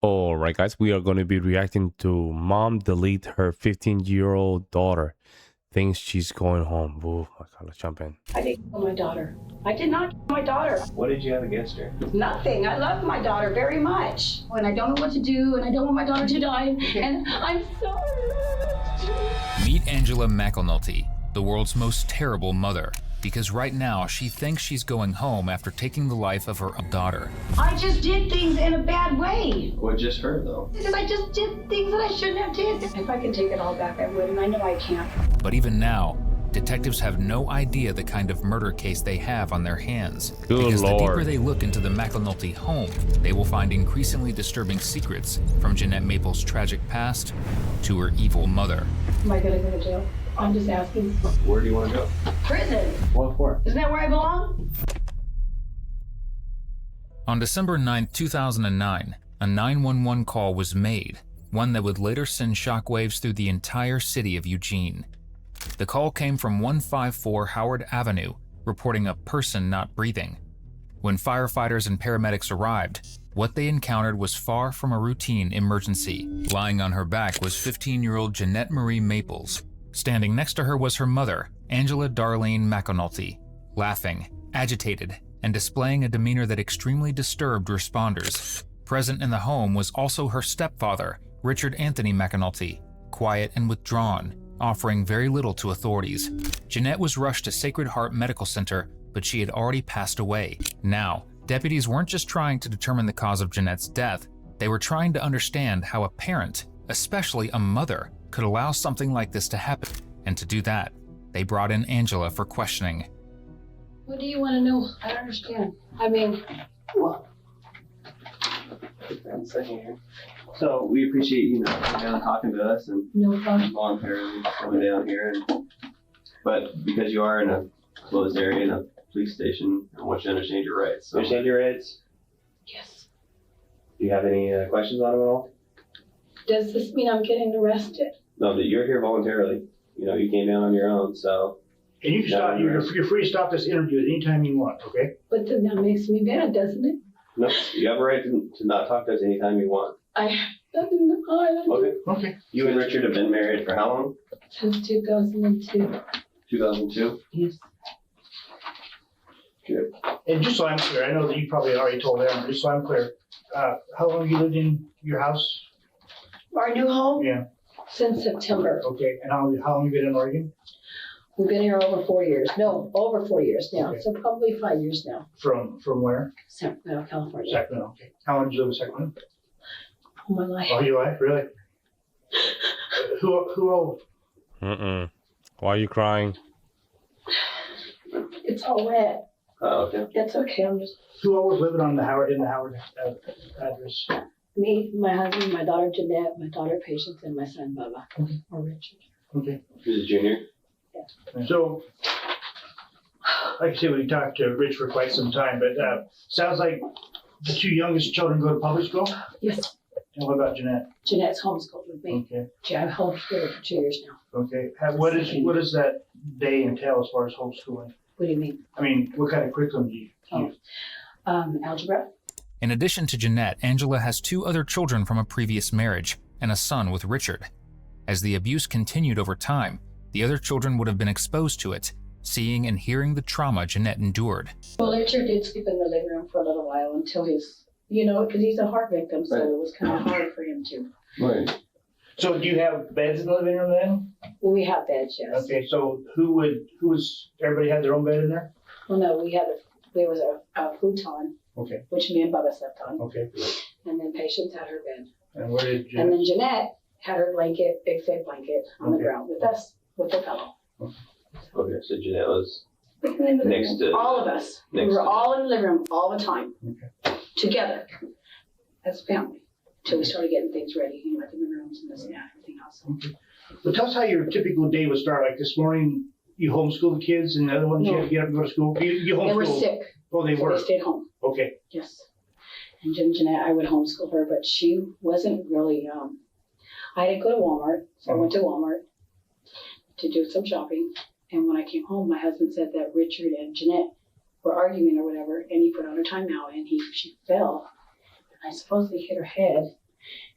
All right, guys, we are going to be reacting to mom delete her 15-year-old daughter. Thinks she's going home. Ooh, I gotta jump in. I didn't kill my daughter. I did not kill my daughter. What did you have against her? Nothing. I love my daughter very much. And I don't know what to do, and I don't want my daughter to die. And I'm sorry. Meet Angela McAnulty, the world's most terrible mother, because right now she thinks she's going home after taking the life of her daughter. I just did things in a bad way. What just her, though? Because I just did things that I shouldn't have did. If I could take it all back, I would, and I know I can't. But even now, detectives have no idea the kind of murder case they have on their hands. Good because Lord. The deeper they look into the McAnulty home, they will find increasingly disturbing secrets, from Jeanette Maples' tragic past to her evil mother. Am I going to go to jail? I'm just asking. Where do you want to go? Prison. What for? Isn't that where I belong? On December 9, 2009, a 911 call was made, one that would later send shockwaves through the entire city of Eugene. The call came from 154 Howard Avenue, reporting a person not breathing. When firefighters and paramedics arrived, what they encountered was far from a routine emergency. Lying on her back was 15-year-old Jeanette Marie Maples. Standing next to her was her mother, Angela Darlene McAnulty, laughing, agitated, and displaying a demeanor that extremely disturbed responders. Present in the home was also her stepfather, Richard Anthony McAnulty, quiet and withdrawn, offering very little to authorities. Jeanette was rushed to Sacred Heart Medical Center, but she had already passed away. Now, deputies weren't just trying to determine the cause of Jeanette's death, they were trying to understand how a parent, especially a mother, could allow something like this to happen. And to do that, they brought in Angela for questioning. What do you want to know? I don't understand. I mean, what? One second here. So we appreciate you coming down and talking to us and No problem. voluntarily coming down here. But because you are in a closed area in a police station, I want you to understand your rights. So, understand your rights? Yes. Do you have any questions on them at all? Does this mean I'm getting arrested? No, that you're here voluntarily. You came down on your own, so. And you can stop, you're free to stop this interview at any time you want, okay? But then that makes me bad, doesn't it? No, you have a right to not talk to us anytime you want. Okay. Okay. You and Richard have been married for how long? Since 2002. 2002? Yes. Good. And just so I'm clear, I know that you probably already told them, but just so I'm clear, how long have you lived in your house? Our new home? Yeah. Since September. Okay, and how long have you been in Oregon? We've been here over 4 years. No, over 4 years now. Okay. So probably 5 years now. From where? Sacramento, California. Sacramento, okay. How long did you live in Sacramento? All my life. All your life, really? Who Why are you crying? It's all wet. Oh, okay. It's okay. I'm just who all was living in the Howard address? me, my husband, my daughter Jeanette, my daughter Patience, and my son Bubba, Okay. or Richard. Okay. Who's a junior? So, like I said, we talked to Rich for quite some time, but sounds like the two youngest children go to public school? Yes, And what about Jeanette? Jeanette's homeschooled with me. Okay. I've homeschooled her for 2 years now. Okay. What does that day entail as far as homeschooling? What do you mean? I mean, what kind of curriculum do you use? Algebra. In addition to Jeanette, Angela has 2 other children from a previous marriage and a son with Richard. As the abuse continued over time, the other children would have been exposed to it, seeing and hearing the trauma Jeanette endured. Well, Richard did sleep in the living room for a little while until his, because he's a heart victim, so it was kind of hard for him to. Right. So do you have beds in the living room then? Well, we have beds, yes. Okay, so everybody had their own bed in there? Well, no, there was a futon, Okay, which me and Bubba slept on, okay. and then Patience had her bed. And where did And Jeanette? then Jeanette had her blanket, big thick blanket, on the Okay. ground with us, with the pillow. Okay, so Jeanette was In the living Next room. to- all of us. We next were to- all in the living room all the time, Okay. together, as a family, until we started getting things ready, like in the rooms and this and that, everything else. Well, tell us how your typical day would start. Like this morning, you homeschool the kids, and the other ones you No. had to get up and go to school. You homeschool. They were sick, Oh, they so were. they stayed home. Okay. Yes. And Jeanette, I would homeschool her, but she wasn't really, I had to go to Walmart, so I went to Walmart to do some shopping. And when I came home, my husband said that Richard and Jeanette were arguing or whatever, and he put on a timeout, and she fell. I suppose they hit her head,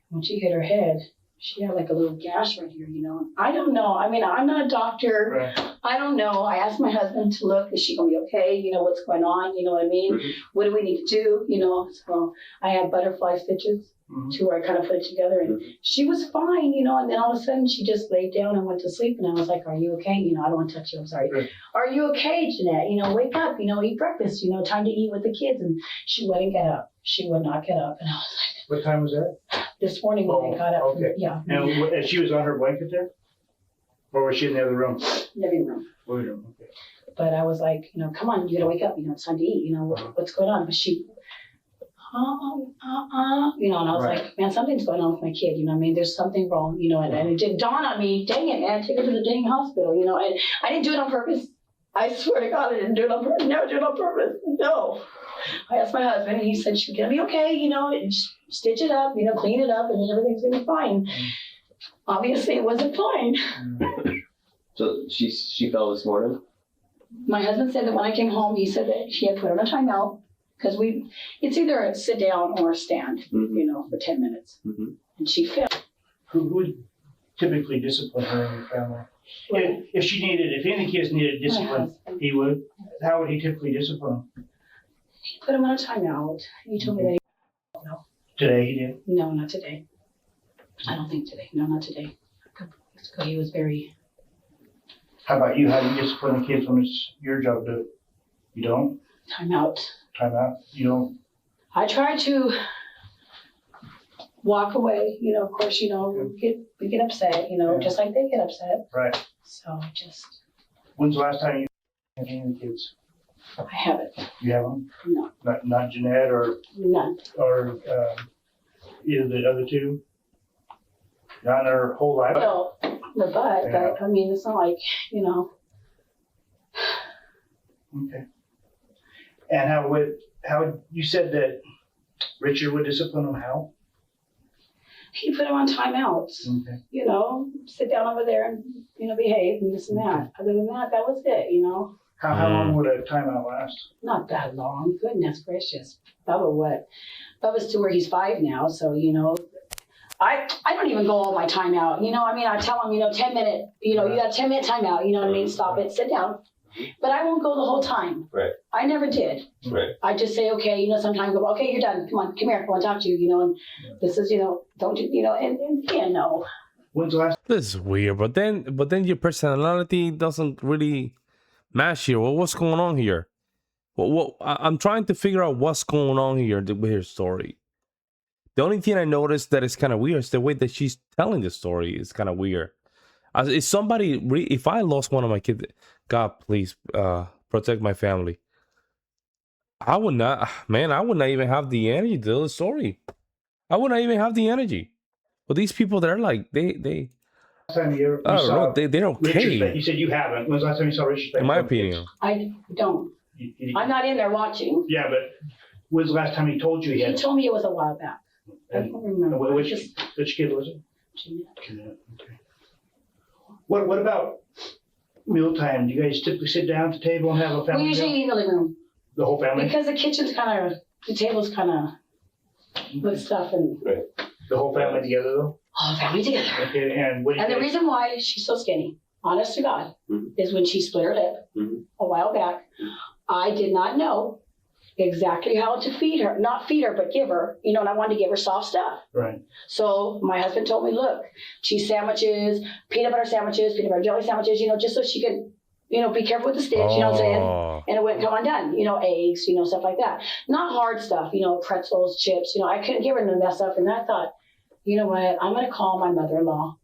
When she hit her head, she had like a little gash right here, you know. I don't know. I mean, I'm not a doctor. Right. I don't know. I asked my husband to look, is she gonna be okay? You know, what's going on? You know what I mean? Mhm. What do we need to do? You know, so I had butterfly stitches to where I kind of put it together, and she was fine, you know, and then all of a sudden she just laid down and went to sleep, and I was like, are you okay? You know, I don't want to touch you, I'm sorry. Right. Are you okay, Jeanette? You know, wake up, you know, eat breakfast, you know, time to eat with the kids. And she wouldn't get up. She would not get up. And I was What time was that? like, this morning when I got up, okay. yeah, And she was on her blanket there? Or was she in the other room? living room. Living room, okay. But I was like, you know, come on, you gotta wake up, you know, it's time to eat, you know, what's going on? But she, you know, and I was Right. like, man, something's going on with my kid, you know what I mean? There's something wrong, you know, and it didn't dawn on me, dang it, man, take her to the dang hospital, you know, and I didn't do it on purpose. I swear to God, I didn't do it on purpose, never do it on purpose, no. I asked my husband, and he said she's gonna be okay, you know, and just stitch it up, you know, clean it up, and then everything's gonna be fine. Obviously, it wasn't fine. So she fell this morning? My husband said that when I came home, he said that she had put her on a timeout, because it's either a sit down or a stand, Mhm. you know, for 10 minutes. Mhm. And she fell. Who would typically discipline her in your family? If any of the kids needed My discipline, husband. he would. How would he typically discipline them? He put him on a timeout. He told me that Today he did. no, not today. I don't think today. No, not today. A couple weeks ago, he was very, How about you? How do you discipline the kids when it's your job to do it? You don't? timeout. Time out? You don't? I try to walk away, you know, of course, you know, we get upset, you know, Yeah. just like they get upset. Right. So just, When's the last time you had any of the kids? I haven't. You have them? No, Not Jeanette none. or either the other two? Not in her whole life? No, but I mean, it's not like, you know, Okay. And how you said that Richard would discipline them how? he put him on timeouts. Okay. You know, sit down over there and, you know, behave and this and that. Other than that, that was it, you know. How long would a timeout last? Not that long. Goodness gracious. Bubba, what? Bubba's to where he's 5 now, so, you know, I don't even go all my time out. You know, I mean, I tell him, you know, 10-minute, you know, you got a 10-minute timeout, you know what I mean? Stop it, sit down. But I won't go the whole time. Right. I never did. Right. I just say, okay, you know, sometimes go, okay, you're done. Come on, come here. I want to talk to you, you know, and this is, you know, don't you, you know, and yeah, no. When's the last? This is weird, but then your personality doesn't really match here. Well, what's going on here? I'm trying to figure out what's going on here with her story. The only thing I noticed that is kind of weird is the way that she's telling the story is kind of weird. Is somebody if I lost one of my kids, God, please protect my family. I would not even have the energy to tell the story. I would not even have the energy. But these people, they're like, they Last time you I don't saw know, they're Richard's face? okay. You said you haven't. When's the last time you saw Richard's face? In my opinion. I don't. I'm not in there watching. Yeah, but when's the last time he told you he He had? told me it was a while back. I don't remember. Which I just- kid was it? Okay. What about mealtime? Do you guys typically sit down at the table and have a We family usually meal? eat in the living room The whole family? because the kitchen's the table's kind of with stuff and The whole family together though? all the family together. Okay, and what do you And the guys- reason why she's so skinny, honest to God, is when she split her lip a while back. I did not know exactly how to feed her, not feed her, but give her, you know, and I wanted to give her soft stuff. Right. So my husband told me, look, cheese sandwiches, peanut butter sandwiches, peanut butter jelly sandwiches, you know, just so she could, you know, be careful with the stitch, you know what I'm saying? Oh. And it wouldn't come undone, you know, eggs, you know, stuff like that. Not hard stuff, you know, pretzels, chips, you know, I couldn't give her none of that stuff. And I thought, you know what, I'm going to call my mother-in-law,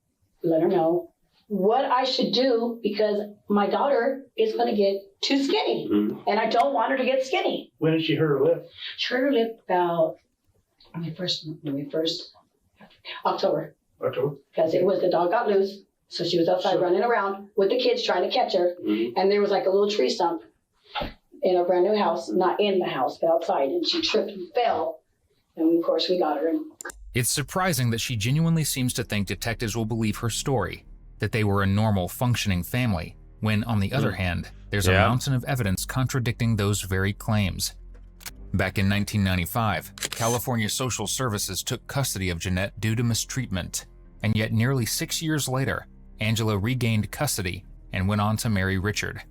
let her know what I should do because my daughter is going to get too skinny. And I don't want her to get skinny. When did she hurt her lip? She hurt her lip about when we first, October. October? Because it was the dog got loose. So she was outside running around with the kids trying to catch her. And there was like a little tree stump in a brand new house, not in the house, but outside. And she tripped and fell. And of course we got her. And It's surprising that she genuinely seems to think detectives will believe her story, that they were a normal, functioning family, when, on the other hand, there's a mountain of evidence contradicting those very claims. Back in 1995, California Social Services took custody of Jeanette due to mistreatment, and yet nearly 6 years later, Angela regained custody and went on to marry Richard.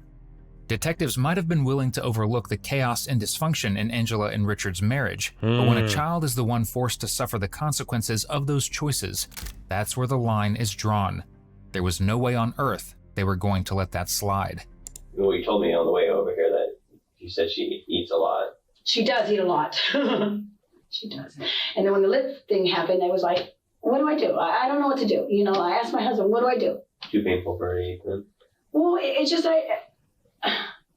Detectives might have been willing to overlook the chaos and dysfunction in Angela and Richard's marriage, but when a child is the one forced to suffer the consequences of those choices, that's where the line is drawn. There was no way on earth they were going to let that slide. Well, you told me on the way over here that you said she eats a lot. She does eat a lot. She does. And then when the lip thing happened, I was like, what do I do? I don't know what to do. You know, I asked my husband, what do I do? Too painful for her to eat then? Well, it's just I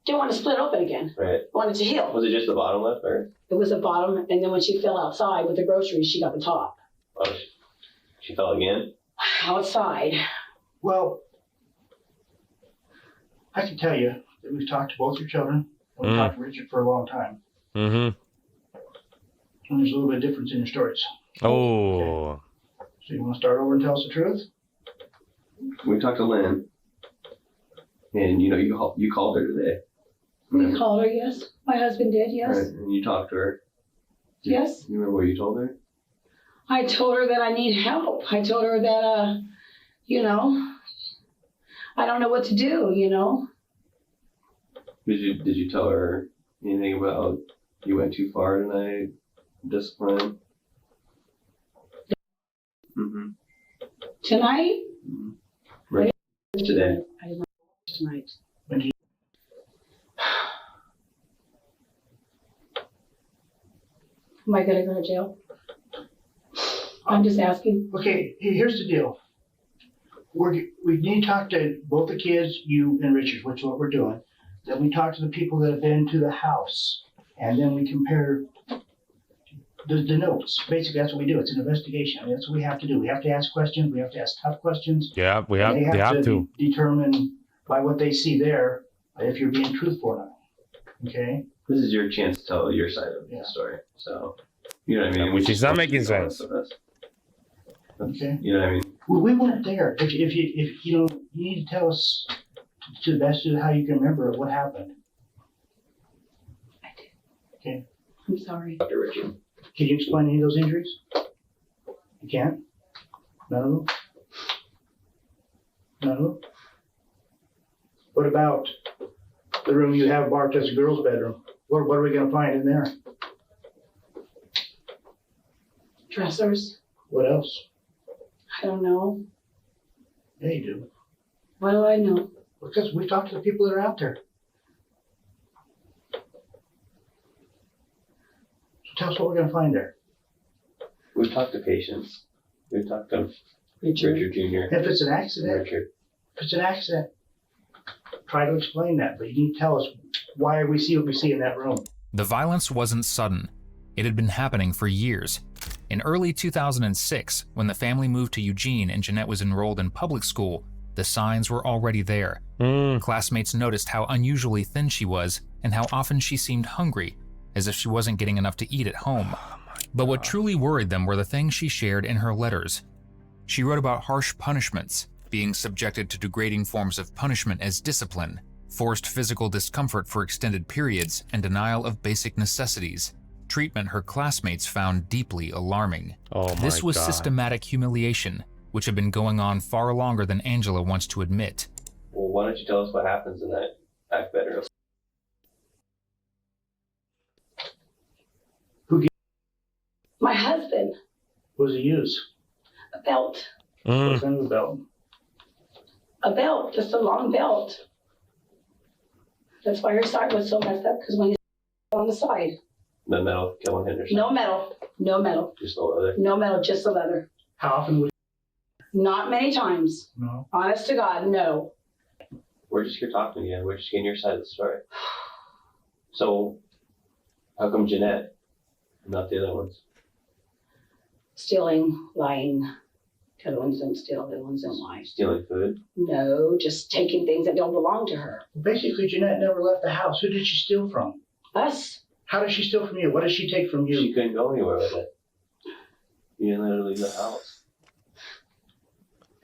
didn't want to split open again. Right. I wanted to heal. Was it just the bottom lip or? It was the bottom, and then when she fell outside with the groceries, she got the top. Oh, she fell again? Outside. Well, I can tell you that we've talked to both your children. We've talked to Richard for a long time. Mm-hmm. And there's a little bit of difference in your stories. Oh. Okay. So you want to start over and tell us the truth? We talked to Lynn, and you called her today. We called her, yes. My husband did, yes. Right, and you talked to her. Yes. You remember what you told her? I told her that I need help. I told her that, I don't know what to do, Did you tell her anything about you went too far tonight? Discipline? Mm-hmm. Tonight? Mm-hmm. Right. Today. I didn't tonight. Am I gonna go to jail? I'm just asking. Okay, here's the deal. We need to talk to both the kids, you and Richard, which is what we're doing. Then we talk to the people that have been to the house, and then we compare the notes. Basically, that's what we do. It's an investigation. I mean, that's what we have to do. We have to ask questions. We have to ask tough questions. Yeah, They have to determine by what they see there if you're being truthful or not. Okay? This is your chance to tell your side of the story. So, you know what I mean? Which is not making sense. Okay. You know what I mean? Well, we weren't there. If you need to tell us to the best of how you can remember what happened. I did. Okay. I'm sorry. Dr. Richard. Can you explain any of those injuries? You can't? None of them? None of them? What about the room you have marked as a girl's bedroom? What are we going to find in there? Dressers? What else? I don't know. Yeah, you do. What do I know? Because we talked to the people that are out there. So tell us what we're going to find there. We've talked to patients. We've talked to Richard Jr. If it's an accident, Richard. if it's an accident, try to explain that. But you need to tell us why we see what we see in that room. The violence wasn't sudden. It had been happening for years. In early 2006, when the family moved to Eugene and Jeanette was enrolled in public school, the signs were already there. Classmates noticed how unusually thin she was and how often she seemed hungry, as if she wasn't getting enough to eat at home. But what truly worried them were the things she shared in her letters. She wrote about harsh punishments, being subjected to degrading forms of punishment as discipline, forced physical discomfort for extended periods, and denial of basic necessities. Treatment her classmates found deeply alarming. This was systematic humiliation, which had been going on far longer than Angela wants to admit. Well, why don't you tell us what happens in that back bedroom? My husband. What does he use? A belt. What kind of a belt? A belt, just a long belt. That's why her side was so messed up, because when he's on the side. No metal killing Henderson? No metal. No metal. Just the leather? No metal, just the leather. How often would Not many times. No. Honest to God, no. We're just here talking to you. We're just getting your side of the story. So, how come Jeanette, not the other ones? Stealing, lying. The other ones don't steal, the other ones don't lie. Stealing food? No, just taking things that don't belong to her. Basically, Jeanette never left the house. Who did she steal from? Us. How did she steal from you? What did she take from you? She couldn't go anywhere with it. You didn't let her leave the house.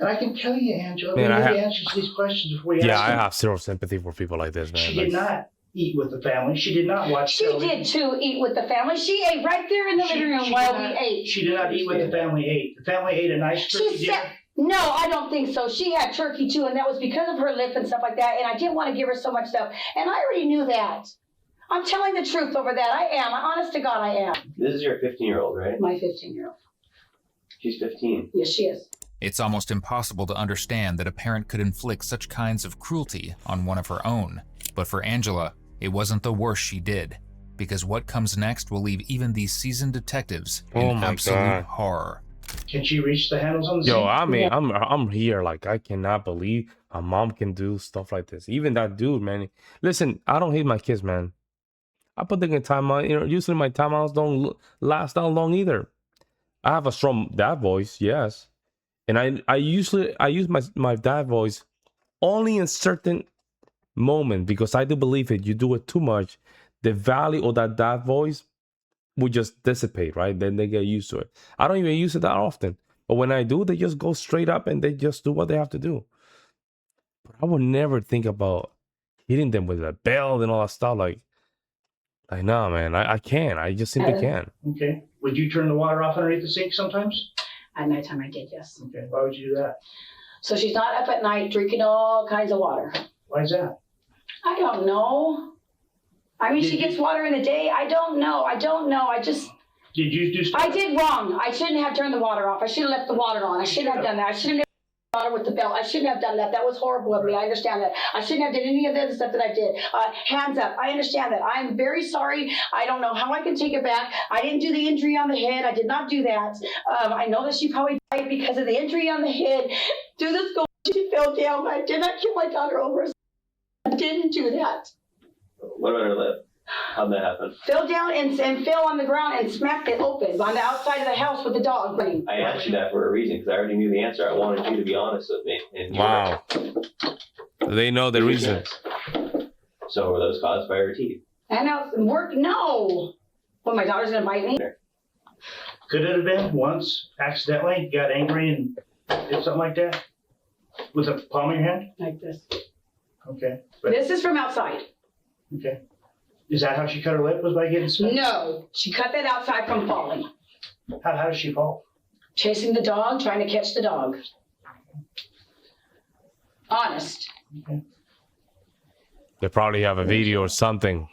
And I can tell you, Angela, Man, we need answers to these questions before you ask I them. have zero sympathy for people like this, man. She did not. eat with the family. She did not watch She television. did too, eat with the family. She ate right there in the living room while we ate. She did not eat with the family ate. The family ate a nice turkey She dinner. said, no, I don't think so. She had turkey too, and that was because of her lip and stuff like that, and I didn't want to give her so much stuff. And I already knew that. I'm telling the truth over that. I am. Honest to God, I am. This is your 15-year-old, right? My 15-year-old. She's 15. Yes, she is. It's almost impossible to understand that a parent could inflict such kinds of cruelty on one of her own. But for Angela, it wasn't the worst she did, because what comes next will leave even these seasoned detectives in absolute horror. Can she reach the handles on the Yo, sink? I mean, I'm here. Like, I cannot believe a mom can do stuff like this. Even that dude, man. Listen, I don't hate my kids, man. I put them in timeout. You know, usually my timeouts don't last that long either. I have a strong dad voice, yes, and I use my dad voice only in certain moment, because I do believe it. You do it too much, the value of that dad voice will just dissipate, right? Then they get used to it. I don't even use it that often, but when I do, they just go straight up and they just do what they have to do. But I would never think about hitting them with a belt and all that stuff. Like no, man, I can't. I just simply can't. Okay. Would you turn the water off underneath the sink sometimes? At nighttime, I did, yes. Okay. Why would you do that? So she's not up at night drinking all kinds of water. Why is that? I don't know. I mean, she gets water in the day. I don't know. Did you do stuff? I did wrong. I shouldn't have turned the water off. I should have left the water on. I shouldn't have done that. I shouldn't have water with the belt. I shouldn't have done that. That was horrible of me. I understand that. I shouldn't have done any of the other stuff that I did. Hands up. I understand that. I'm very sorry. I don't know how I can take it back. I didn't do the injury on the head. I did not do that. I know that she probably died because of the injury on the head. Through the skull, she fell down. I did not kill my daughter over. I didn't do that. What about her lip? How'd that happen? Fell down and fell on the ground and smacked it open on the outside of the house with the dog. I asked you that for a reason, because I already knew the answer. I wanted you to be honest with me. And Wow. They know the reason. So were those caused by her teeth? And now work? No. Well, my daughter's gonna bite me. Could it have been once accidentally got angry and did something like that with the palm of your hand? Like this. Okay. This is from outside. Okay. Is that how she cut her lip? Was by getting smacked? No, she cut that outside from falling. How does she fall? Chasing the dog, trying to catch the dog. Honest. Okay. They probably have a video or something.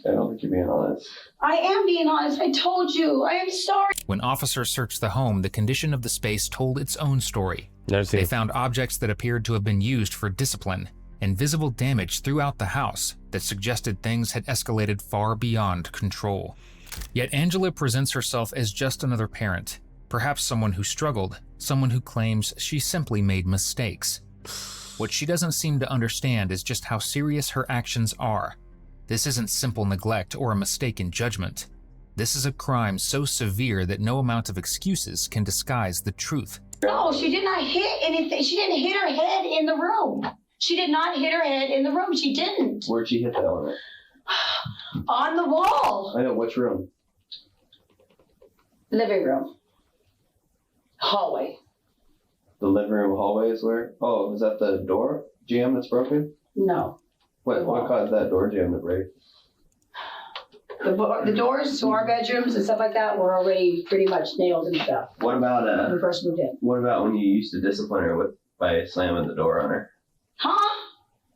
I don't think you're being honest. I am being honest. I told you. I am sorry. When officers searched the home, the condition of the space told its own story. There's They it. found objects that appeared to have been used for discipline and visible damage throughout the house that suggested things had escalated far beyond control. Yet Angela presents herself as just another parent, perhaps someone who struggled, someone who claims she simply made mistakes. What she doesn't seem to understand is just how serious her actions are. This isn't simple neglect or a mistake in judgment. This is a crime so severe that no amount of excuses can disguise the truth. No, she did not hit anything. She didn't hit her head in the room. She did not hit her head in the room. She didn't. Where'd she hit that on it? On the wall. I know, which room? Living room. Hallway. The living room hallway is where? Oh, is that the door jam that's broken? No. What caused that door jam to break? The doors to our bedrooms and stuff like that were already pretty much nailed and stuff What about when we first moved in. what about when you used to discipline her by slamming the door on her? Huh?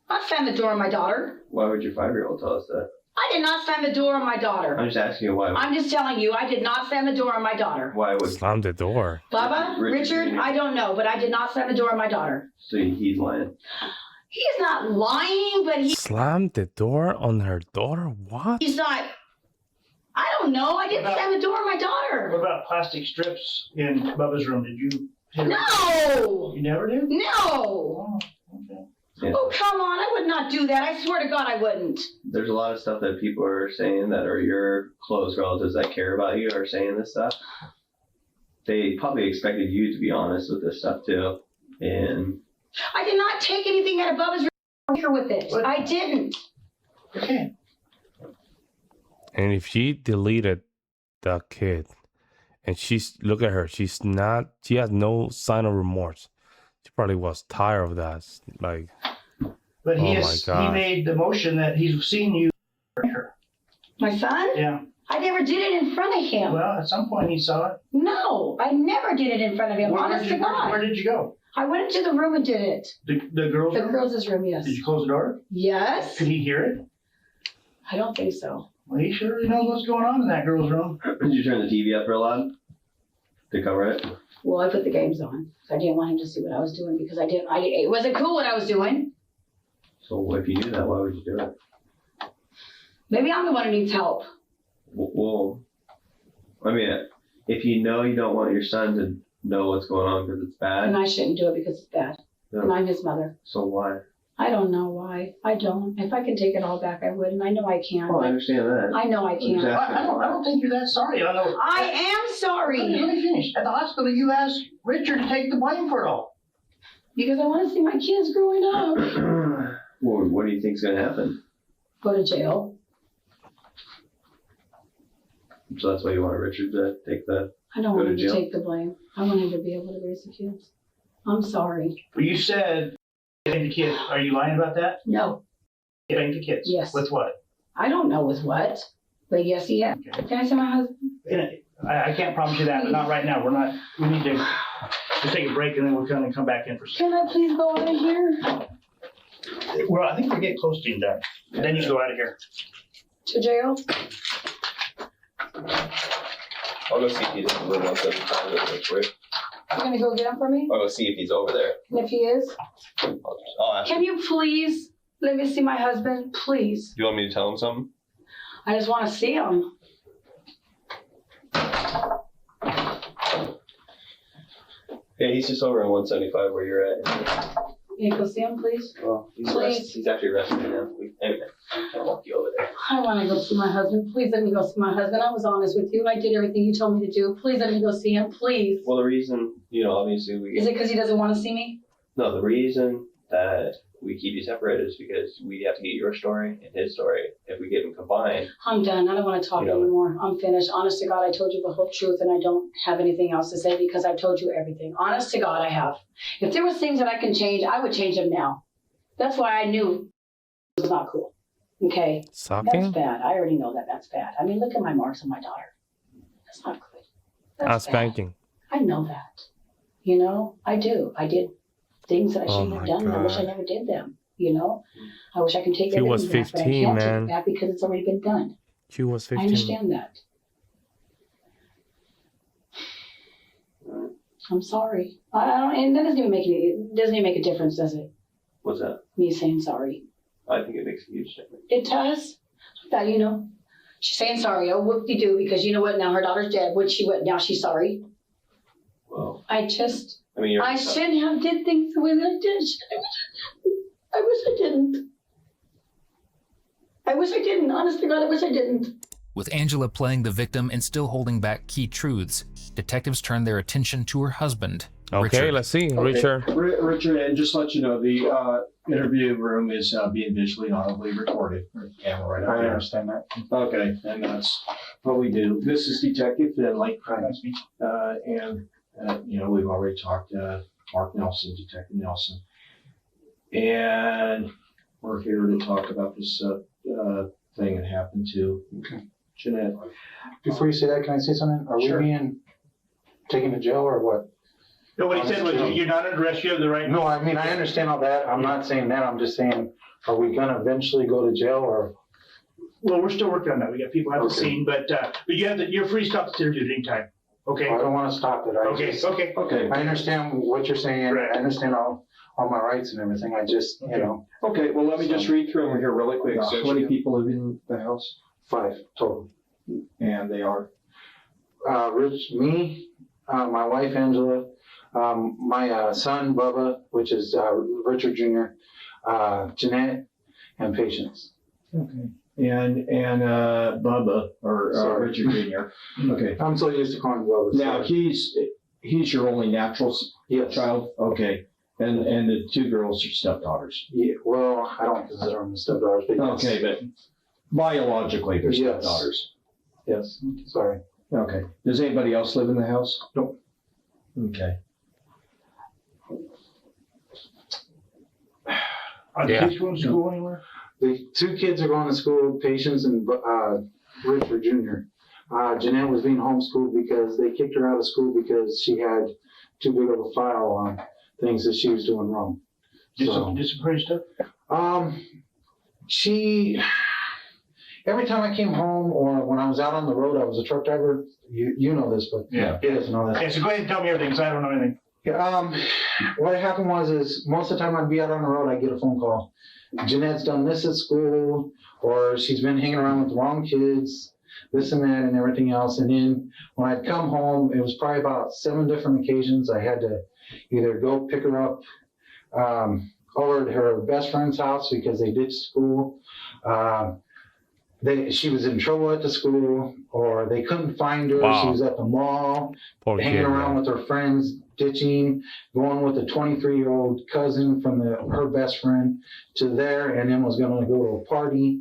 I slammed the door on my daughter. Why would your 5-year-old tell us that? I did not slam the door on my daughter. I'm just asking you why. I'm just telling you, I did not slam the door on my daughter. Why would Slam the door. Bubba, Richard, I don't know, but I did not slam the door on my daughter. So he's lying? He is not lying, but Slam the door on her daughter? What? he's not. I don't know. I didn't slam the door on my What daughter. about plastic strips in Bubba's room? Did you hit her? No. You never did? No. Oh, okay. Yeah. Oh, come on. I would not do that. I swear to God, I wouldn't. There's a lot of stuff that people are saying that are your close relatives that care about you are saying this stuff. They probably expected you to be honest with this stuff too. And I did not take anything out of Bubba's room with it. What? I didn't. Okay. And if she deleted the kid, and look at her, she has no sign of remorse. She probably was tired of that. Like, But Oh my he God. made the motion that he's seen you. My son? Yeah. I never did it in front of him. Well, at some point he saw it. No, I never did it in front of him. Honest to God. Where did you go? I went into the room and did it. The girls' The room? girls' room, yes. Did you close the door? Yes. Could he hear it? I don't think so. Well, he surely knows what's going on in that girl's room. Did you turn the TV up real loud to cover it? Well, I put the games on. I didn't want him to see what I was doing because it wasn't cool what I was doing. So if you knew that, why would you do it? Maybe I'm the one who needs help. Well, I mean, if you know you don't want your son to know what's going on because it's bad, And I shouldn't do it because it's bad. no. And I'm his mother. So why? I don't know why. I don't. If I could take it all back, I would. And I know I can. Well, I understand that. I know I can. Exactly. I don't think you're that sorry. I know. I am sorry. Let me finish. At the hospital, you asked Richard to take the blame for it all. Because I want to see my kids growing up. Well, what do you think's going to happen? Go to jail. So that's why you want Richard to take the... I don't Go want to him to jail? take the blame. I want him to be able to raise the kids. I'm sorry. Well, you said getting the kids. Are you lying about that? No. Getting the kids. Yes. With what? I don't know with what. But yes, he has. Okay. Can I say my husband? I can't promise you that, but not right now. We're not. We need to just take a break and then we're going to come back in for. Can I please go out of here? Well, I think we're getting close to being done. And then you go out of here. To jail? I'll go see if he's in the room 175 real quick for you. You're going to go get him for me? I'll go see if he's over there. And if he is? I'll ask him. Can you please let me see my husband? Please. Do you want me to tell him something? I just want to see him. Yeah, he's just over in 175 where you're at. Can you go see him, please? Well, Please. he's actually resting right now. Anyway, I'll walk you over there. I want to go see my husband. Please let me go see my husband. I was honest with you. I did everything you told me to do. Please let me go see him. Please. Well, the reason, obviously we... Is it because he doesn't want to see me? No, the reason that we keep you separated is because we have to get your story and his story. If we get them combined... I'm done. I don't want to talk anymore. I'm finished. Honest to God, I told you the whole truth and I don't have anything else to say because I told you everything. Honest to God, I have. If there was things that I can change, I would change them now. That's why I knew it was not cool. Okay? That's Sucking? bad. I already know that that's bad. I mean, look at my marks on my daughter. That's not good. That's bad. Spanking. I know that. I do. I did things that I shouldn't have done. I wish I never did them. I wish I could take She everything was back, but I 15, can't take man. it back because it's already been done. She was I 15. understand that. I'm sorry. I don't, and that doesn't even make a difference, does it? What's that? Me saying sorry. I think it makes a huge difference. It does. That she's saying sorry. Oh, whoop-de-doo, because you know what? Now her daughter's dead. Now she's sorry. Well, I shouldn't have did things the way that I did. I wish I didn't. I wish I didn't. Honest to God, I wish I didn't. With Angela playing the victim and still holding back key truths, detectives turned their attention to her husband, Okay, Richard. let's see. Okay. Richard. Richard, and just to let you know, the interview room is being visually and audibly recorded. Camera right out I there. understand that. Okay, and that's what we do. This is Detective Finley, and we've already talked to Mark Nelson, Detective Nelson, and we're here to talk about this thing that happened to Jeanette. Before you say that, can I say something? Are Sure. we being taken to jail or what? No, what he said was you're not under arrest. You have the right. No, I mean, I understand all that. I'm not saying that. I'm just saying, are we gonna eventually go to jail or? Well, we're still working on that. We got people at the Okay. scene, but you're free to stop the interview at any time. Okay. I don't wanna stop it. Okay. Okay. I understand what you're saying. Right. I understand all my rights and everything. I just, Okay, well, let me just read through them here really quick. So- How many people live in the house? 5 total. And they are? Rich, me, my wife Angela, my son Bubba, which is Richard Jr., Jeanette, and Patience. Okay. And Bubba, or Sorry. Richard Jr. Okay. I'm so used to calling him Bubba. Now, sorry. he's your only natural Yes. child? Okay. And the 2 girls are stepdaughters? Yeah, well, I don't consider them stepdaughters. But yes. Okay, but biologically they're Yes. stepdaughters? Yes, sorry. Okay. Does anybody else live in the house? Nope. Okay. Are the kids going to school anywhere? The 2 kids are going to school, Patience and Richard Jr. Jeanette was being homeschooled because they kicked her out of school because she had too big of a file on things that she was doing wrong. Disciplinary stuff? She, every time I came home or when I was out on the road, I was a truck driver. You know this, but Yeah. he doesn't know this. Okay, so go ahead and tell me everything, because I don't know anything. What happened is most of the time I'd be out on the road, I'd get a phone call. Jeanette's done this at school, or she's been hanging around with the wrong kids, this and that and everything else. And then when I'd come home, it was probably about 7 different occasions. I had to either go pick her up over at her best friend's house because they ditched school. She was in trouble at the school, or they couldn't find her. Wow. She was at the mall, hanging around with her friends, ditching, going with a 23-year-old cousin from her best friend to there, and then was going to go to a party.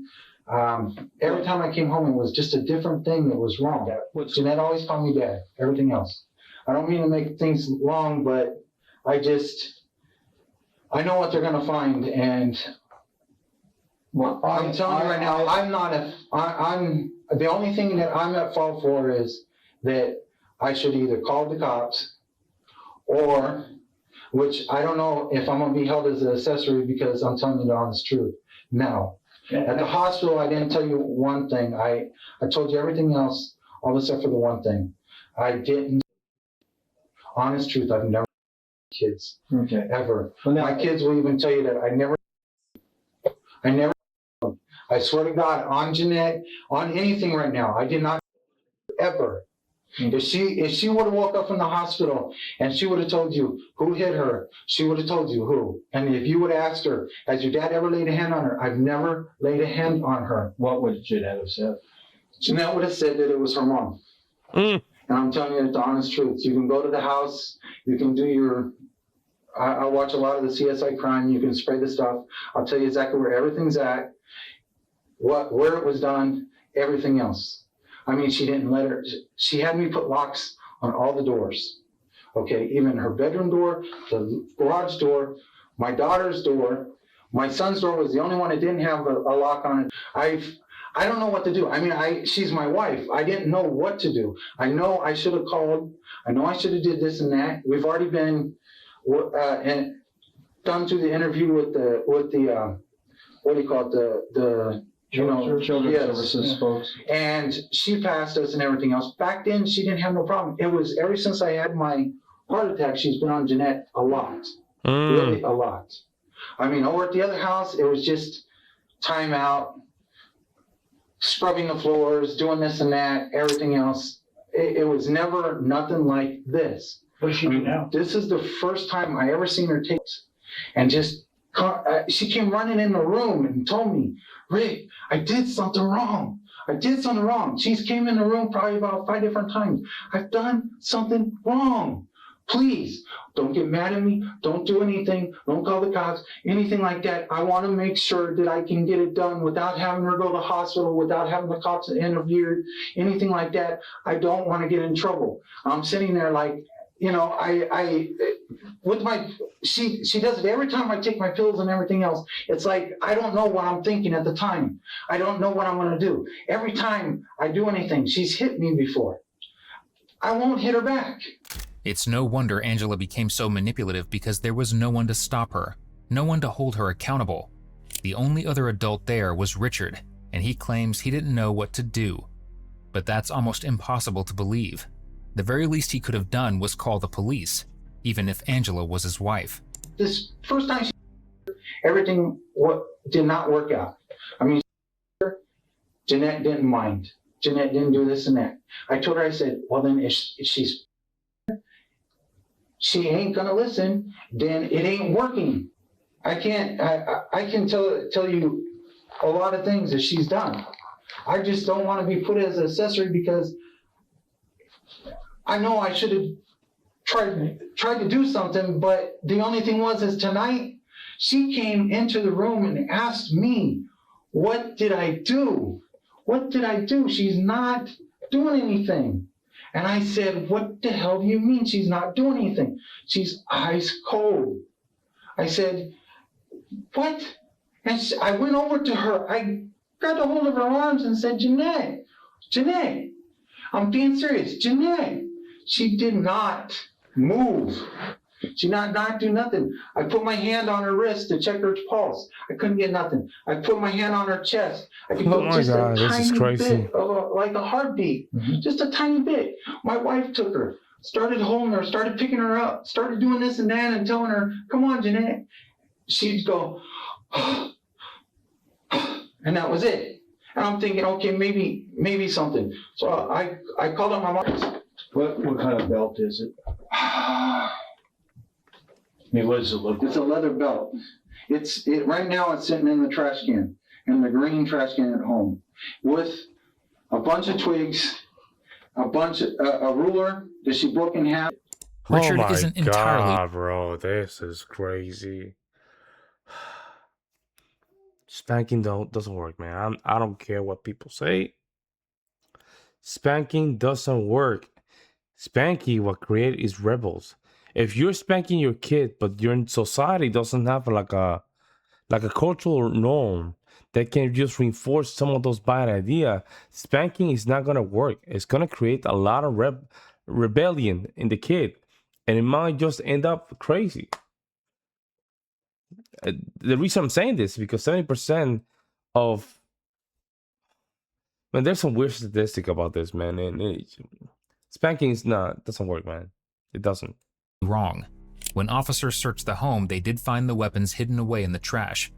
Every time I came home, it was just a different thing that was wrong. Jeanette always called me Dad, everything else. I don't mean to make things long, but I know what they're going to find, and I'm telling you right now, I'm the only thing that I'm at fault for is that I should either call the cops or, which I don't know if I'm gonna be held as an accessory because I'm telling you the honest truth. Now, at the hospital, I didn't tell you one thing. I told you everything else, all except for the one thing. I didn't, honest truth, I've never kids, ever. Well, now, My kids will even tell you that I never, I swear to God, on Jeanette, on anything right now, I did not ever. If she would have woke up from the hospital and she would have told you who hit her, she would have told you who. And if you would have asked her, has your dad ever laid a hand on her? I've never laid a hand on her. what would Jeanette have said? Jeanette would have said that it was her mom. And I'm telling you the honest truth. You can go to the house, you can do your, I watch a lot of the CSI crime, you can spray the stuff. I'll tell you exactly where everything's at, where it was done, everything else. I mean, she didn't let her, she had me put locks on all the doors. Okay, even her bedroom door, the garage door, my daughter's door, my son's door was the only one that didn't have a lock on it. I don't know what to do. I mean, she's my wife. I didn't know what to do. I know I should have called. I know I should have did this and that. We've already been and done through the interview with the what do you call it, the Children's services folks. And she passed us and everything else. Back then, she didn't have no problem. It was ever since I had my heart attack, she's been on Jeanette a lot. Really a lot. I mean, over at the other house, it was just time out, scrubbing the floors, doing this and that, everything else. It was never nothing like this. What does she do now? This is the first time I ever seen her take and just, she came running in the room and told me, Rick, I did something wrong. I did something wrong. She's came in the room probably about 5 different times. I've done something wrong. Please, don't get mad at me. Don't do anything. Don't call the cops, anything like that. I want to make sure that I can get it done without having her go to the hospital, without having the cops interviewed, anything like that. I don't want to get in trouble. I'm sitting there like, you know, she does it every time I take my pills and everything else. It's like, I don't know what I'm thinking at the time. I don't know what I'm going to do. Every time I do anything, she's hit me before. I won't hit her back. It's no wonder Angela became so manipulative because there was no one to stop her, no one to hold her accountable. The only other adult there was Richard, and he claims he didn't know what to do. But that's almost impossible to believe. The very least he could have done was call the police, even if Angela was his wife. This first time everything did not work out. I mean, Jeanette didn't mind. Jeanette didn't do this and that. I told her, I said, well then if she ain't gonna listen, then it ain't working. I can tell you a lot of things that she's done. I just don't want to be put as an accessory because I know I should have tried to do something, but the only thing is tonight she came into the room and asked me, what did I do? What did I do? She's not doing anything. And I said, what the hell do you mean she's not doing anything? She's ice cold. I said, what? And I went over to her. I grabbed a hold of her arms and said, Jeanette, I'm being serious. Jeanette. She did not move. She did not do nothing. I put my hand on her wrist to check her pulse. I couldn't get nothing. I put my hand on her chest. I could go just a tiny bit of like a heartbeat. Just a tiny bit. My wife took her, started holding her, started picking her up, started doing this and that and telling her, come on, Jeanette. She'd go, and that was it. And I'm thinking, okay, maybe something. So I called up my mom. What kind of belt is it? I mean, what does it look like? It's a leather belt. Right now it's sitting in the trash can, in the green trash can at home, with a bunch of twigs, a ruler that she broke in half. Richard oh my isn't God, entirely bro, this is crazy. Spanking doesn't work, man. I don't care what people say. Spanking doesn't work. Spanking what create is rebels. If you're spanking your kid, but your society doesn't have like a cultural norm that can just reinforce some of those bad ideas, spanking is not gonna work. It's gonna create a lot of rebellion in the kid, and it might just end up crazy. The reason I'm saying this is because 70% of, man, there's some weird statistic about this, man, and spanking doesn't work, man. It doesn't. wrong. When officers searched the home, they did find the weapons hidden away in the trash.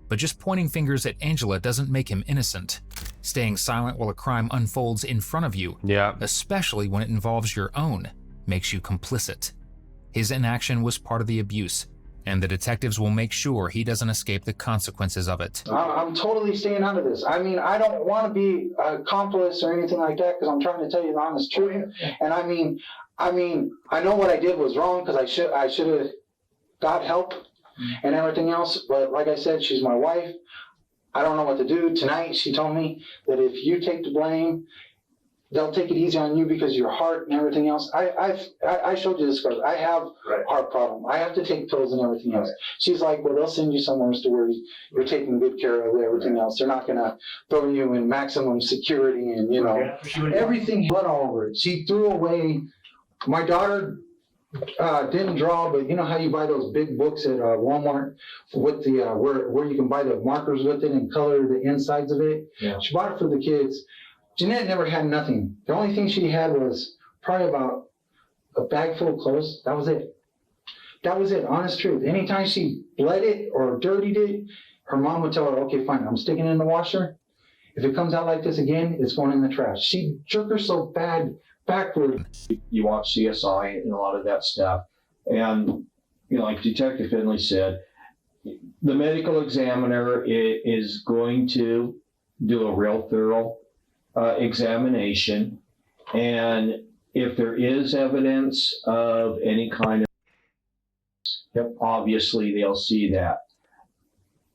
But just pointing fingers at Angela doesn't make him innocent. Staying silent while a crime unfolds in front of you, especially when it involves your own, makes you complicit. His inaction was part of the abuse, and the detectives will make sure he doesn't escape the consequences of it. I'm totally staying out of this. I mean, I don't want to be an accomplice or anything like that because I'm trying to tell you the honest truth. And I mean, I know what I did was wrong because I should have got help and everything else. But like I said, she's my wife. I don't know what to do. Tonight, she told me that if you take the blame, they'll take it easy on you because your heart and everything else. I showed you this, because I have heart problem. I have to take pills and everything else. She's like, well, they'll send you somewhere to where you're taking good care of everything else. They're not gonna throw you in maximum security and everything blood all over it. She threw away. My daughter didn't draw, but you know how you buy those big books at Walmart with the where you can buy the markers with it and color the insides of it. Yeah. She bought it for the kids. Jeanette never had nothing. The only thing she had was probably about a bag full of clothes. That was it. That was it, honest truth. Anytime she bled it or dirtied it, her mom would tell her, okay, fine, I'm sticking it in the washer. If it comes out like this again, it's going in the trash. She jerked her so bad backward. You watch CSI and a lot of that stuff. And, like Detective Finley said, the medical examiner is going to do a real thorough examination, and if there is evidence of any kind of, obviously they'll see that.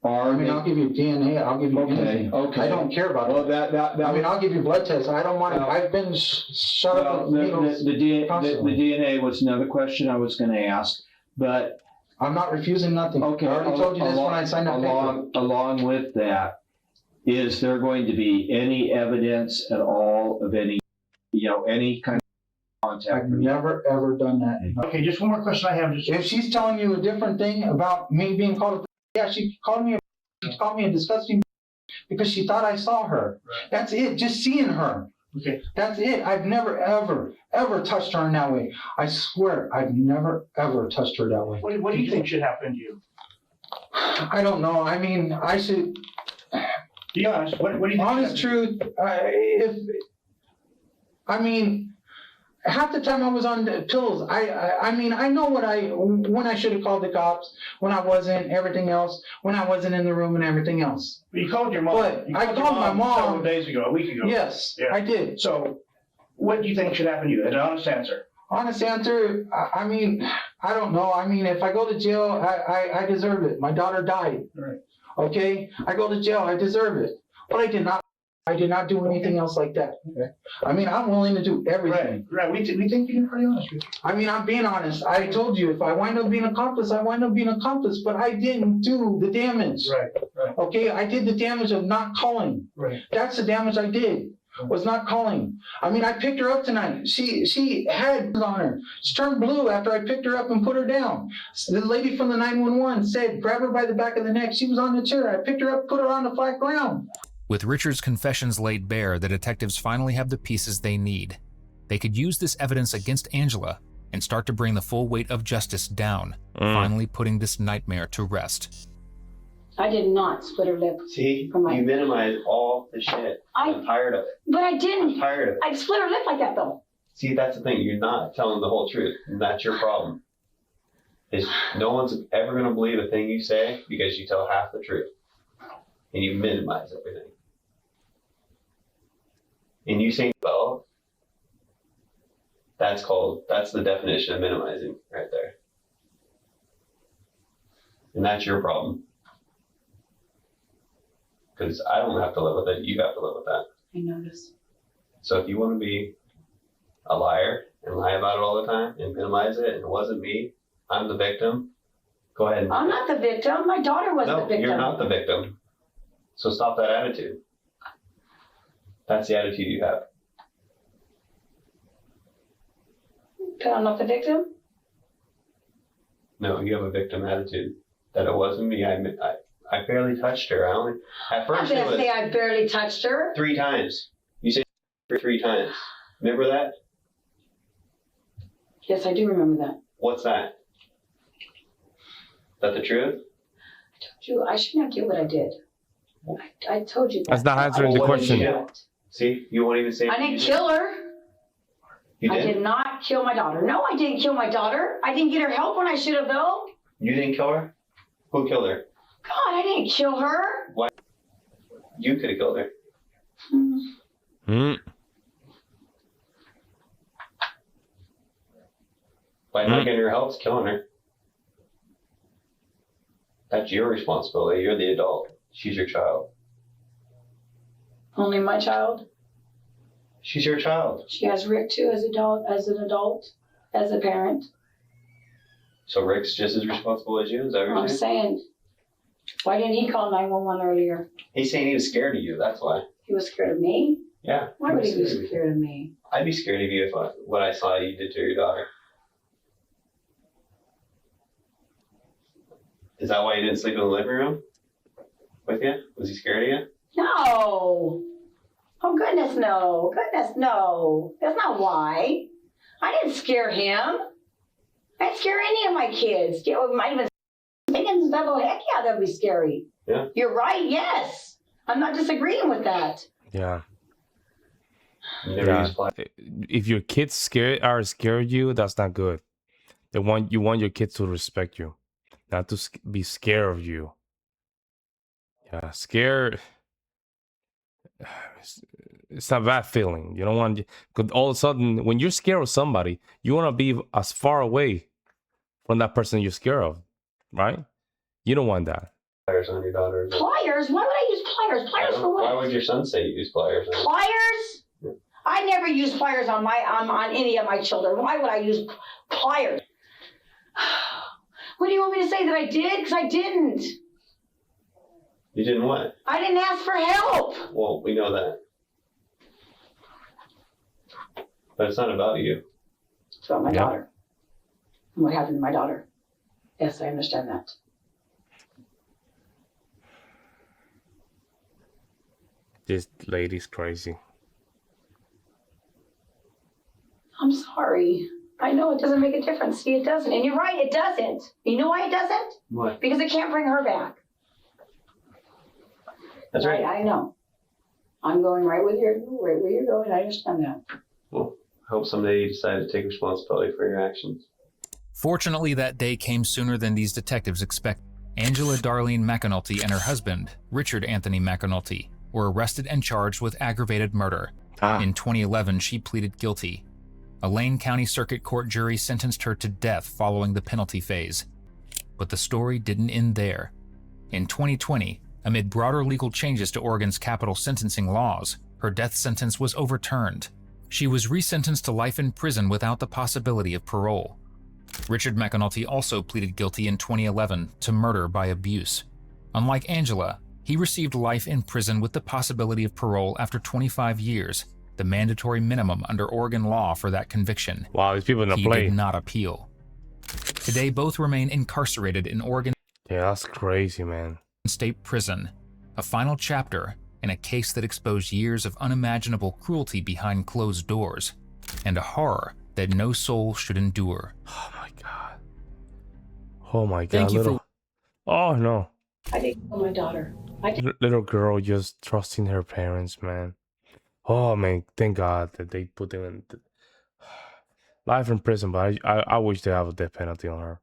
I'll give you DNA. I'll give you anything. Okay. I don't care about that. I'll give you blood tests. I don't mind. I've been shot up with needles. The DNA was another question I was going to ask, but I'm not refusing nothing. Okay. I already told you this when I signed up paper. Along with that, is there going to be any evidence at all of any kind of contact? I've never, ever done that. Okay, just one more question I have. If she's telling you a different thing about me being called, she called me a disgusting because she thought I saw her. Right. That's it, just seeing her. Okay. That's it. I've never, ever touched her in that way. I swear, I've never, ever touched her that way. What do you think should happen to you? I don't know. I mean, I should... Be honest. What do you think? Honest truth, half the time I was on pills. I know when I should have called the cops, when I wasn't, everything else, when I wasn't in the room and everything else. But you called your mom. But I called my mom several days ago, a week ago. Yes, yeah. I did. So, what do you think should happen to you? An honest answer. Honest answer, I don't know. If I go to jail, I deserve it. My daughter died. Right. Okay? I go to jail, I deserve it. But I did not I did not do anything else like that. Okay. I mean, I'm willing to do everything. Right. We think you're pretty honest with you. I mean, I'm being honest. I told you, if I wind up being accomplice, I wind up being accomplice, but I didn't do the damage. Right. Okay, I did the damage of not calling. Right. That's the damage I did, was not calling. I mean, I picked her up tonight. She had on her. She turned blue after I picked her up and put her down. The lady from the 911 said, grab her by the back of the neck. She was on the chair. I picked her up, put her on the flat ground. With Richard's confessions laid bare, the detectives finally have the pieces they need. They could use this evidence against Angela and start to bring the full weight of justice down, finally putting this nightmare to rest. I did not split her lip. See, From my- you minimize all the shit. I'm tired of it. But I I'm didn't. tired of it. I split her lip like that though. See, that's the thing. You're not telling the whole truth, and that's your problem. Is no one's ever going to believe a thing you say because you tell half the truth, and you minimize everything. And you saying, well, that's the definition of minimizing right there. And that's your problem. Because I don't have to live with it, you have to live with that. I noticed. So if you want to be a liar and lie about it all the time and minimize it, and it wasn't me, I'm the victim, go ahead and I'm not the victim. My daughter was the victim. you're not the victim. So stop that attitude. That's the attitude you have. But I'm not the victim? No, you have a victim attitude. That it wasn't me. I barely touched her. At I'm first it gonna was say I barely touched her. 3 times. You said 3 times. Remember that? Yes, I do remember that. What's that? Is that the truth? I told you I shouldn't have did what I did. I told you that. That's not answering the Well, what did question. you do? See, you won't even say. I didn't kill her. You I did? did not kill my daughter. No, I didn't kill my daughter. I didn't get her help when I should have, though. You didn't kill her? Who killed her? God, I didn't kill her. You could have killed her. By not getting her help, it's killing her. That's your responsibility. You're the adult. She's your child. Only my child. She's your child. She has Rick too as an adult, as a parent. So Rick's just as responsible as you? Is that what you're I'm saying? saying, why didn't he call 911 earlier? He's saying he was scared of you. That's why. He was scared of me? Yeah. Why would he be scared of you. scared of me? I'd be scared of you if what I saw you did to your daughter. Is that why you didn't sleep in the living room with you? Was he scared of you? No. Oh, goodness, no. Goodness, no. That's not why. I didn't scare him. I didn't scare any of my kids. You know, might even and stuff. Oh, heck yeah, that'd be scary. Yeah. You're right, yes. I'm not disagreeing with that. Yeah. You never used plastic. If your kids scared you, that's not good. You want your kids to respect you, not to be scared of you. Yeah, scared. It's not a bad feeling. You don't want, because all of a sudden, when you're scared of somebody, you want to be as far away from that person you're scared of, right? You don't want that. Pliers on your daughter. Pliers? Why would I use pliers? Pliers for Why what? would your son say you use pliers? Pliers? I never use pliers on any of my children. Why would I use pliers? What do you want me to say that I did? Because I didn't. You didn't what? I didn't ask for help. Well, we know that. But it's not about you. It's about my Yeah. daughter. And what happened to my daughter. Yes, I understand that. This lady's crazy. I'm sorry. I know it doesn't make a difference. See, it doesn't. And you're right, it doesn't. You know why it doesn't? What? Because it can't bring her back. That's right. I know. I'm going right where you're going. I understand that. Well, I hope someday you decide to take responsibility for your actions. Fortunately, that day came sooner than these detectives expected. Angela Darlene McAnulty and her husband, Richard Anthony McAnulty, were arrested and charged with aggravated murder. In 2011, she pleaded guilty. A Lane County Circuit Court jury sentenced her to death following the penalty phase. But the story didn't end there. In 2020, Amid broader legal changes to Oregon's capital sentencing laws, her death sentence was overturned. She was resentenced to life in prison without the possibility of parole. Richard McAnulty also pleaded guilty in 2011 to murder by abuse. Unlike Angela, he received life in prison with the possibility of parole after 25 years, the mandatory minimum under Oregon law for that conviction. Wow, these people don't He play. did not appeal. Today, both remain incarcerated in Oregon Yeah, that's crazy, man. State Prison, a final chapter in a case that exposed years of unimaginable cruelty behind closed doors, and a horror that no soul should endure. Oh my god. Oh my god. Thank you Little... Oh no. I didn't kill my daughter. Little girl just trusting her parents, man. Oh man, thank God that they put them in life in prison, but I wish they have a death penalty on her.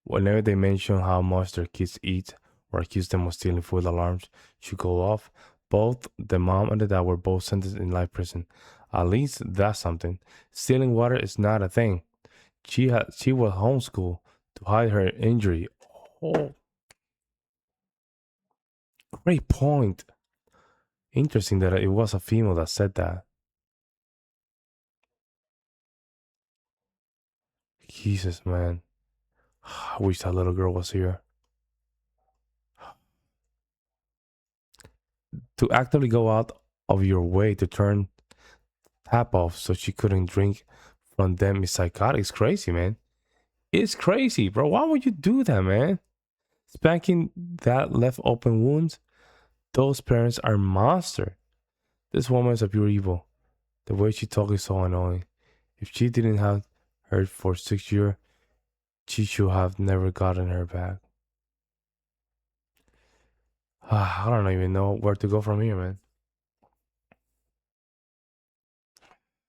Whenever they mention how much their kids eat or accuse them of stealing food, alarms should go off. Both the mom and the dad were both sentenced in life prison. At least that's something. Stealing water is not a thing. She was homeschooled to hide her injury. Oh, great point. Interesting that it was a female that said that. Jesus, man. I wish that little girl was here. To actively go out of your way to turn tap off so she couldn't drink from them is psychotic. It's crazy, man. It's crazy, bro. Why would you do that, man? Spanking that left open wounds. Those parents are monsters. This woman is a pure evil. The way she talks is so annoying. If she didn't have her for 6 years, she should have never gotten her back. I don't even know where to go from here, man.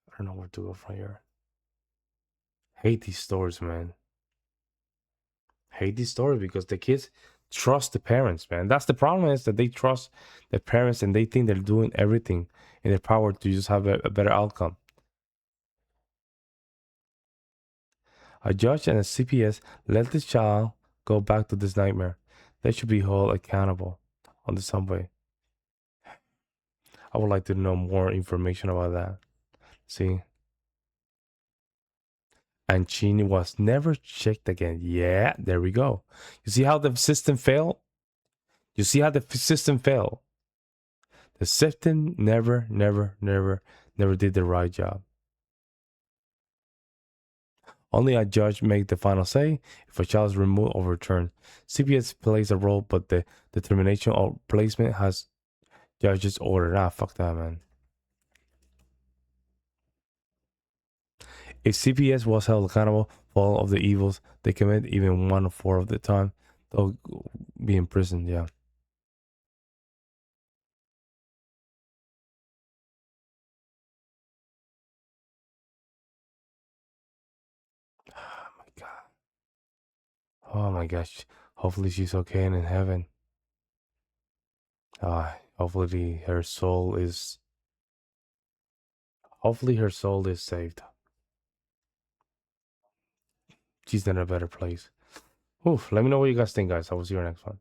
I don't know where to go from here. Hate these stories, man. Hate these stories because the kids trust the parents, man. That's the problem, is that they trust the parents and they think they're doing everything in their power to just have a better outcome. A judge and a CPS let this child go back to this nightmare. They should be held accountable on the subway. I would like to know more information about that. See? And she was never checked again. Yeah, there we go. You see how the system failed? You see how the system failed? The system never did the right job. Only a judge makes the final say if a child is removed or returned. CPS plays a role, but the determination of placement has judges order. Fuck that, man. If CPS was held accountable for all of the evils they commit, even 1/4 of the time, they'll be in prison, yeah. Oh my God. Oh my gosh. Hopefully she's okay and in heaven. Hopefully her soul is saved. She's in a better place. Oof, let me know what you guys think, guys. I will see you next one.